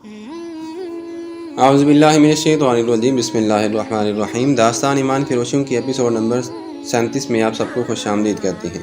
اعوذ باللہ من الشیطان الرجیم، بسم اللہ الرحمن الرحیم۔ داستان ایمان فروشوں کی ایپیسوڈ نمبر 37 میں آپ سب کو خوش آمدید کرتے ہیں۔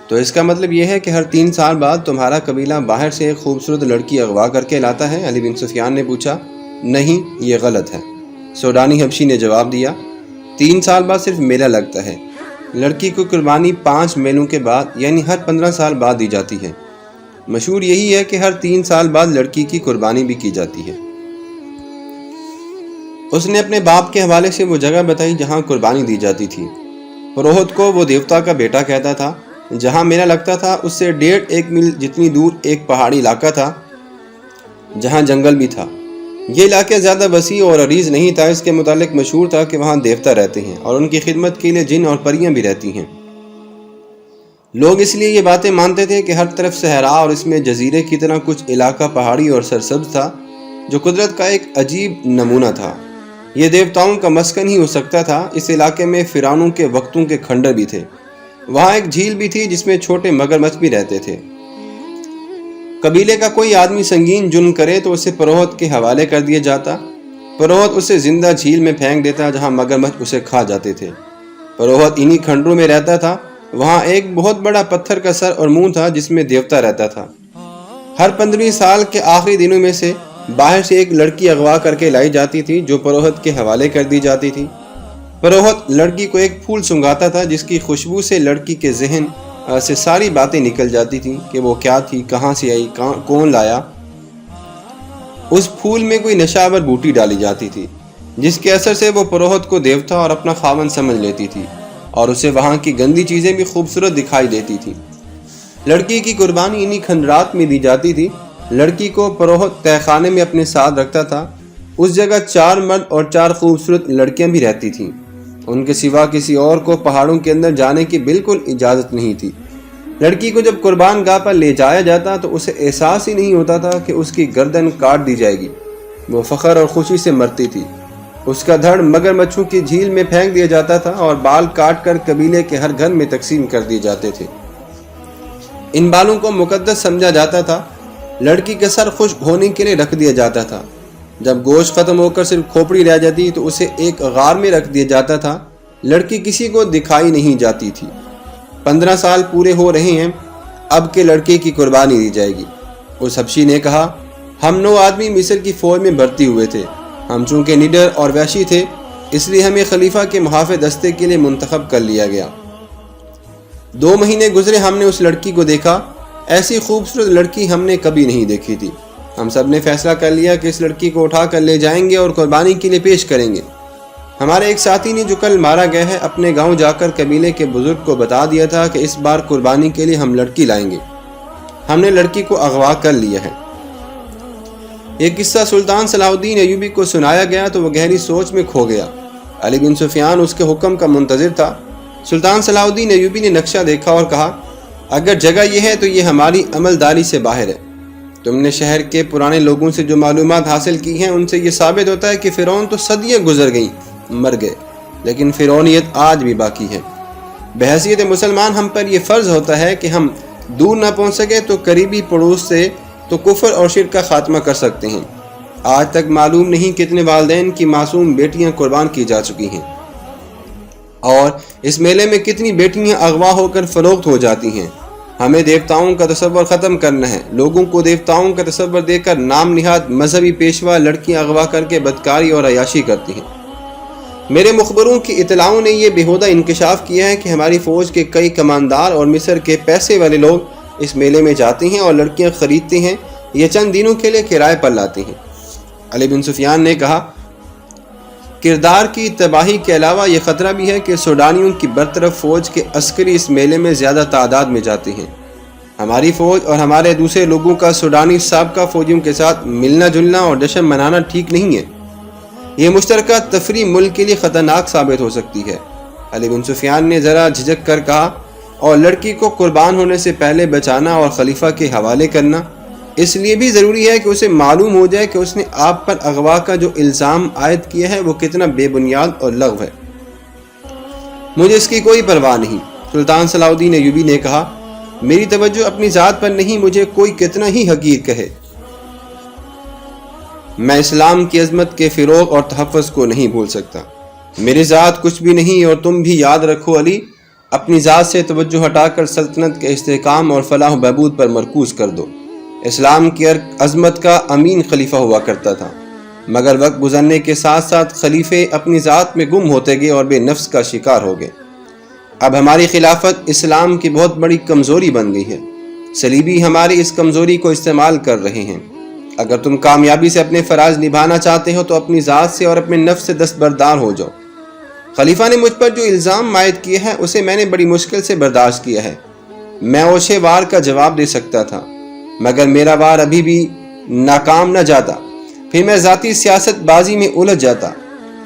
تو اس کا مطلب یہ ہے کہ ہر 3 سال بعد تمہارا قبیلہ باہر سے ایک خوبصورت لڑکی اغوا کر کے لاتا ہے؟ علی بن سفیان نے پوچھا۔ نہیں، یہ غلط ہے، سوڈانی حبشی نے جواب دیا۔ 3 سال بعد صرف میلہ لگتا ہے۔ لڑکی کو قربانی 5 میلوں کے بعد یعنی ہر 15 سال بعد دی جاتی ہے۔ مشہور یہی ہے کہ ہر 3 سال بعد لڑکی کی قربانی بھی کی جاتی ہے۔ اس نے اپنے باپ کے حوالے سے وہ جگہ بتائی جہاں قربانی دی جاتی تھی۔ پروہت کو وہ دیوتا کا بیٹا کہتا تھا۔ جہاں میلہ لگتا تھا اس سے 1.5 میل جتنی دور ایک پہاڑی علاقہ تھا جہاں جنگل بھی تھا۔ یہ علاقہ زیادہ وسیع اور عریض نہیں تھا۔ اس کے متعلق مشہور تھا کہ وہاں دیوتا رہتے ہیں اور ان کی خدمت کے لیے جن اور پریاں بھی رہتی ہیں۔ لوگ اس لیے یہ باتیں مانتے تھے کہ ہر طرف صحرا اور اس میں جزیرے کی طرح کچھ علاقہ پہاڑی اور سرسبز تھا جو قدرت کا ایک عجیب نمونہ تھا۔ یہ دیوتاؤں کا مسکن ہی ہو سکتا تھا۔ اس علاقے میں فرعونوں کے وقتوں کے کھنڈر بھی تھے۔ وہاں ایک جھیل بھی تھی جس میں چھوٹے مگرمچھ بھی رہتے تھے۔ قبیلے کا کوئی آدمی سنگین جرم کرے تو اسے پروہت کے حوالے کر دیا جاتا۔ پروہت اسے زندہ جھیل میں پھینک دیتا جہاں مگرمچھ اسے کھا جاتے تھے۔ پروہت انہی کھنڈروں میں رہتا تھا۔ وہاں ایک بہت بڑا پتھر کا سر اور منہ تھا جس میں دیوتا رہتا تھا۔ ہر 15 سال کے آخری دنوں میں سے باہر سے ایک لڑکی اغوا کر کے لائی جاتی تھی جو پروہت کے حوالے کر دی جاتی تھی۔ پروہت لڑکی کو ایک پھول سنگھاتا تھا جس کی خوشبو سے لڑکی کے ذہن سے ساری باتیں نکل جاتی تھیں کہ وہ کیا تھی، کہاں سے آئی، کون لایا۔ اس پھول میں کوئی نشاور بوٹی ڈالی جاتی تھی جس کے اثر سے وہ پروہت کو دیوتا اور اپنا خاوند سمجھ لیتی تھی اور اسے وہاں کی گندی چیزیں بھی خوبصورت دکھائی دیتی تھیں۔ لڑکی کی قربانی انہی کھنڈرات میں دی جاتی تھی۔ لڑکی کو پروہت تہہ خانے میں اپنے ساتھ رکھتا تھا۔ اس جگہ 4 مرد اور 4 خوبصورت لڑکیاں بھی رہتی تھیں۔ ان کے سوا کسی اور کو پہاڑوں کے اندر جانے کی بالکل اجازت نہیں تھی۔ لڑکی کو جب قربان گاہ پر لے جایا جاتا تو اسے احساس ہی نہیں ہوتا تھا کہ اس کی گردن کاٹ دی جائے گی۔ وہ فخر اور خوشی سے مرتی تھی۔ اس کا دھڑ مگرمچھوں کی جھیل میں پھینک دیا جاتا تھا اور بال کاٹ کر قبیلے کے ہر گھر میں تقسیم کر دیے جاتے تھے۔ ان بالوں کو مقدس سمجھا جاتا تھا۔ لڑکی کا سر خشک ہونے کے لیے رکھ دیا جاتا تھا۔ جب گوشت ختم ہو کر صرف کھوپڑی رہ جاتی تو اسے ایک غار میں رکھ دیا جاتا تھا۔ لڑکی کسی کو دکھائی نہیں جاتی تھی۔ 15 سال پورے ہو رہے ہیں، اب کے لڑکے کی قربانی دی جائے گی۔ اس حبشی نے کہا، ہم 9 آدمی مصر کی فوج میں بھرتی ہوئے تھے۔ ہم چونکہ نڈر اور وحشی تھے اس لیے ہمیں خلیفہ کے محافظ دستے کے لیے منتخب کر لیا گیا۔ 2 مہینے گزرے، ہم نے اس لڑکی کو دیکھا۔ ایسی خوبصورت لڑکی ہم نے کبھی نہیں دیکھی تھی۔ ہم سب نے فیصلہ کر لیا کہ اس لڑکی کو اٹھا کر لے جائیں گے اور قربانی کے لیے پیش کریں گے۔ ہمارے ایک ساتھی نے جو کل مارا گیا ہے اپنے گاؤں جا کر قبیلے کے بزرگ کو بتا دیا تھا کہ اس بار قربانی کے لیے ہم لڑکی لائیں گے۔ ہم نے لڑکی کو اغوا کر لیا ہے۔ یہ قصہ سلطان صلاح الدین ایوبی کو سنایا گیا تو وہ گہری سوچ میں کھو گیا۔ علی بن سفیان اس کے حکم کا منتظر تھا۔ سلطان صلاح الدین ایوبی نے نقشہ دیکھا اور کہا، اگر جگہ یہ ہے تو یہ ہماری عملداری سے باہر ہے۔ تم نے شہر کے پرانے لوگوں سے جو معلومات حاصل کی ہیں ان سے یہ ثابت ہوتا ہے کہ فرعون تو صدیاں گزر گئیں، مر گئے، لیکن فرعونیت آج بھی باقی ہے۔ بحیثیت مسلمان ہم پر یہ فرض ہوتا ہے کہ ہم دور نہ پہنچ سکے تو قریبی پڑوس سے تو کفر اور شرک کا خاتمہ کر سکتے ہیں۔ آج تک معلوم نہیں کتنے والدین کی معصوم بیٹیاں قربان کی جا چکی ہیں، اور اس میلے میں کتنی بیٹیاں اغوا ہو کر فروخت ہو جاتی ہیں۔ ہمیں دیوتاؤں کا تصور ختم کرنا ہے۔ لوگوں کو دیوتاؤں کا تصور دے کر نام نہاد مذہبی پیشوا لڑکیاں اغوا کر کے بدکاری اور عیاشی کرتی ہیں۔ میرے مخبروں کی اطلاعوں نے یہ بیہودہ انکشاف کیا ہے کہ ہماری فوج کے کئی کماندار اور مصر کے پیسے والے لوگ اس میلے میں جاتے ہیں اور لڑکیاں خریدتے ہیں، یہ چند دنوں کے لیے کرائے پر لاتے ہیں۔ علی بن سفیان نے کہا، کردار کی تباہی کے علاوہ یہ خطرہ بھی ہے کہ سوڈانیوں کی برطرف فوج کے عسکری اس میلے میں زیادہ تعداد میں جاتے ہیں۔ ہماری فوج اور ہمارے دوسرے لوگوں کا سوڈانی سابقہ فوجیوں کے ساتھ ملنا جلنا اور جشن منانا ٹھیک نہیں ہے۔ یہ مشترکہ تفریح ملک کے لیے خطرناک ثابت ہو سکتی ہے۔ علی بن سفیان نے ذرا جھجک کر کہا، اور لڑکی کو قربان ہونے سے پہلے بچانا اور خلیفہ کے حوالے کرنا اس لیے بھی ضروری ہے کہ اسے معلوم ہو جائے کہ اس نے آپ پر اغوا کا جو الزام عائد کیا ہے وہ کتنا بے بنیاد اور لغو ہے۔ مجھے اس کی کوئی پرواہ نہیں۔ سلطان صلاح الدین ایوبی نے کہا، میری توجہ اپنی ذات پر نہیں، مجھے کوئی کتنا ہی حقیر کہے، میں اسلام کی عظمت کے فروغ اور تحفظ کو نہیں بھول سکتا۔ میری ذات کچھ بھی نہیں، اور تم بھی یاد رکھو علی، اپنی ذات سے توجہ ہٹا کر سلطنت کے استحکام اور فلاح و بہبود پر مرکوز کر دو۔ اسلام کی عظمت کا امین خلیفہ ہوا کرتا تھا، مگر وقت گزرنے کے ساتھ ساتھ خلیفے اپنی ذات میں گم ہوتے گئے اور بے نفس کا شکار ہو گئے۔ اب ہماری خلافت اسلام کی بہت بڑی کمزوری بن گئی ہے۔ صلیبی ہماری اس کمزوری کو استعمال کر رہے ہیں۔ اگر تم کامیابی سے اپنے فرائض نبھانا چاہتے ہو تو اپنی ذات سے اور اپنے نفس سے دستبردار ہو جاؤ۔ خلیفہ نے مجھ پر جو الزام عائد کیا ہے اسے میں نے بڑی مشکل سے برداشت کیا ہے۔ میں اوشے وار کا جواب دے سکتا تھا، مگر میرا وار ابھی بھی ناکام نہ جاتا، پھر میں ذاتی سیاست بازی میں الجھ جاتا۔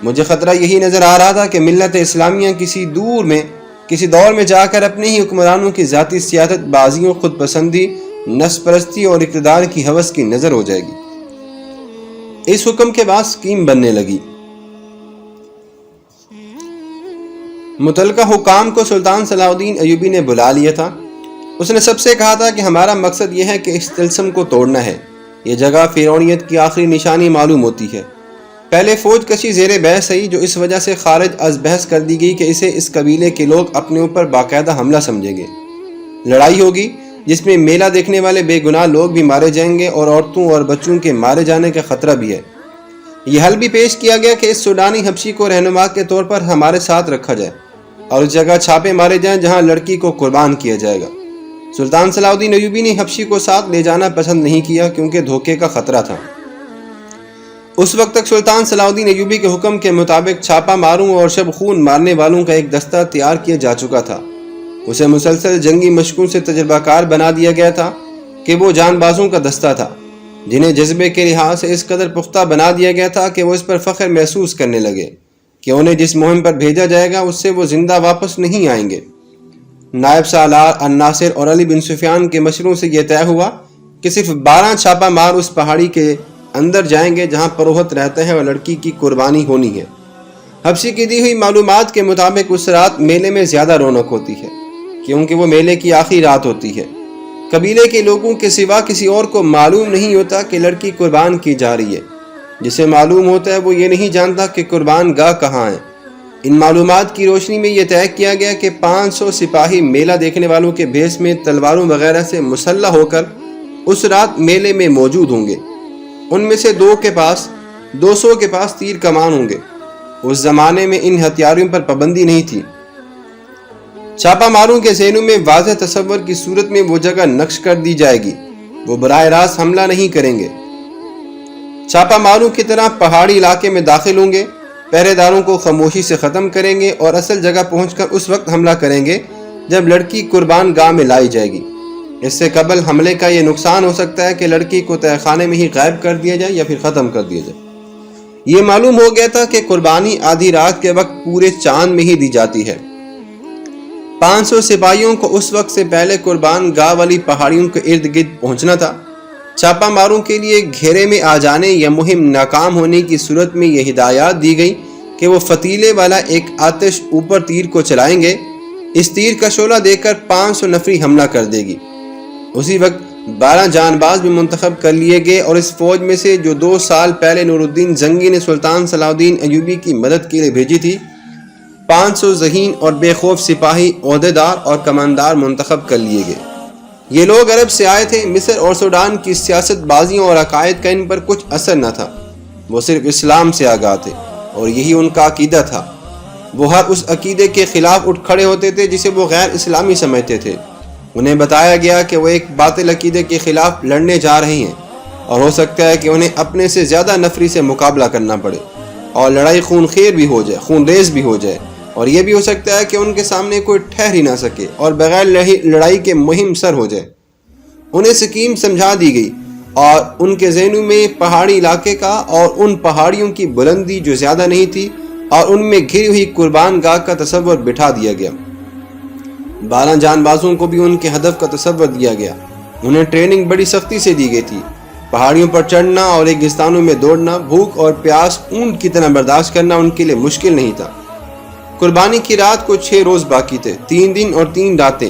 مجھے خطرہ یہی نظر آ رہا تھا کہ ملت اسلامیہ کسی دور میں جا کر اپنے ہی حکمرانوں کی ذاتی سیاست بازیوں، خود پسندی، نفس پرستی اور اقتدار کی ہوس کی نظر ہو جائے گی۔ اس حکم کے بعد سکیم بننے لگی۔ متعلقہ حکام کو سلطان صلاح الدین ایوبی نے بلا لیا تھا۔ اس نے سب سے کہا تھا کہ ہمارا مقصد یہ ہے کہ اس طلسم کو توڑنا ہے۔ یہ جگہ فرعونیت کی آخری نشانی معلوم ہوتی ہے۔ پہلے فوج کشی زیر بحث ہے جو اس وجہ سے خارج از بحث کر دی گئی کہ اسے اس قبیلے کے لوگ اپنے اوپر باقاعدہ حملہ سمجھیں گے۔ لڑائی ہوگی جس میں میلہ دیکھنے والے بے گناہ لوگ بھی مارے جائیں گے اور عورتوں اور بچوں کے مارے جانے کا خطرہ بھی ہے۔ یہ حل بھی پیش کیا گیا کہ اس سوڈانی حبشی کو رہنما کے طور پر ہمارے ساتھ رکھا جائے اور اس جگہ چھاپے مارے جائیں جہاں لڑکی کو قربان کیا جائے گا۔ سلطان صلاح الدین ایوبی نے حبشی کو ساتھ لے جانا پسند نہیں کیا کیونکہ دھوکے کا خطرہ تھا۔ اس وقت تک سلطان صلاح الدین ایوبی کے حکم کے مطابق چھاپا ماروں اور شب خون مارنے والوں کا ایک دستہ تیار کیا جا چکا تھا۔ اسے مسلسل جنگی مشقوں سے تجربہ کار بنا دیا گیا تھا کہ وہ جان بازوں کا دستہ تھا، جنہیں جذبے کے لحاظ سے اس قدر پختہ بنا دیا گیا تھا کہ وہ اس پر فخر محسوس کرنے لگے کہ انہیں جس مہم پر بھیجا جائے گا اس سے وہ زندہ واپس نہیں آئیں گے۔ نائب سالار الناصر اور علی بن سفیان کے مشوروں سے یہ طے ہوا کہ صرف 12 چھاپا مار اس پہاڑی کے اندر جائیں گے جہاں پروہت رہتا ہے اور لڑکی کی قربانی ہونی ہے۔ حبشی کی دی ہوئی معلومات کے مطابق اس رات میلے میں زیادہ رونق ہوتی ہے کیونکہ وہ میلے کی آخری رات ہوتی ہے۔ قبیلے کے لوگوں کے سوا کسی اور کو معلوم نہیں ہوتا کہ لڑکی قربان کی جا رہی ہے۔ جسے معلوم ہوتا ہے وہ یہ نہیں جانتا کہ قربان گاہ کہاں ہے۔ ان معلومات کی روشنی میں یہ طے کیا گیا کہ 500 سپاہی میلہ دیکھنے والوں کے بھیس میں تلواروں وغیرہ سے مسلح ہو کر اس رات میلے میں موجود ہوں گے۔ ان میں سے 200 کے پاس تیر کمان ہوں گے۔ اس زمانے میں ان ہتھیاروں پر پابندی نہیں تھی۔ چھاپا ماروں کے ذہنوں میں واضح تصور کی صورت میں وہ جگہ نقش کر دی جائے گی۔ وہ براہ راست حملہ نہیں کریں گے، چھاپا ماروں کی طرح پہاڑی علاقے میں داخل ہوں گے، پہرے داروں کو خاموشی سے ختم کریں گے اور اصل جگہ پہنچ کر اس وقت حملہ کریں گے جب لڑکی قربان گاہ میں لائی جائے گی۔ اس سے قبل حملے کا یہ نقصان ہو سکتا ہے کہ لڑکی کو تہہ خانے میں ہی غائب کر دیا جائے یا پھر ختم کر دیا جائے۔ یہ معلوم ہو گیا تھا کہ قربانی آدھی رات کے وقت پورے چاند میں ہی دی جاتی ہے۔ 500 سپاہیوں کو اس وقت سے پہلے قربان گاہ والی پہاڑیوں کے ارد گرد پہنچنا تھا۔ چھاپا ماروں کے لیے گھیرے میں آ جانے یا مہم ناکام ہونے کی صورت میں یہ ہدایات دی گئی کہ وہ فتیلے والا ایک آتش اوپر تیر کو چلائیں گے۔ اس تیر کا شعلہ دے کر 500 نفری حملہ کر دے گی۔ اسی وقت 12 جان باز بھی منتخب کر لیے گئے اور اس فوج میں سے جو 2 سال پہلے نور الدین زنگی نے سلطان صلاح الدین ایوبی کی مدد کے لیے بھیجی تھی، 500 ذہین اور بے خوف سپاہی، عہدیدار اور کماندار منتخب کر لیے گئے۔ یہ لوگ عرب سے آئے تھے۔ مصر اور سوڈان کی سیاست بازیوں اور عقائد کا ان پر کچھ اثر نہ تھا۔ وہ صرف اسلام سے آگاہ تھے اور یہی ان کا عقیدہ تھا۔ وہ ہر اس عقیدے کے خلاف اٹھ کھڑے ہوتے تھے جسے وہ غیر اسلامی سمجھتے تھے۔ انہیں بتایا گیا کہ وہ ایک باطل عقیدے کے خلاف لڑنے جا رہے ہیں اور ہو سکتا ہے کہ انہیں اپنے سے زیادہ نفری سے مقابلہ کرنا پڑے اور لڑائی خون خیر بھی ہو جائے، خون ریز بھی ہو جائے، اور یہ بھی ہو سکتا ہے کہ ان کے سامنے کوئی ٹھہر ہی نہ سکے اور بغیر لڑائی کے مہم سر ہو جائے۔ انہیں سکیم سمجھا دی گئی اور ان کے ذہنوں میں پہاڑی علاقے کا اور ان پہاڑیوں کی بلندی جو زیادہ نہیں تھی اور ان میں گھری ہوئی قربان گاہ کا تصور بٹھا دیا گیا۔ 12 جان بازوں کو بھی ان کے ہدف کا تصور دیا گیا۔ انہیں ٹریننگ بڑی سختی سے دی گئی تھی۔ پہاڑیوں پر چڑھنا اور ریگستانوں میں دوڑنا، بھوک اور پیاس اونٹ کی طرح برداشت کرنا ان کے لیے مشکل نہیں تھا۔ قربانی کی رات کو 6 روز باقی تھے، 3 دن اور 3 راتیں۔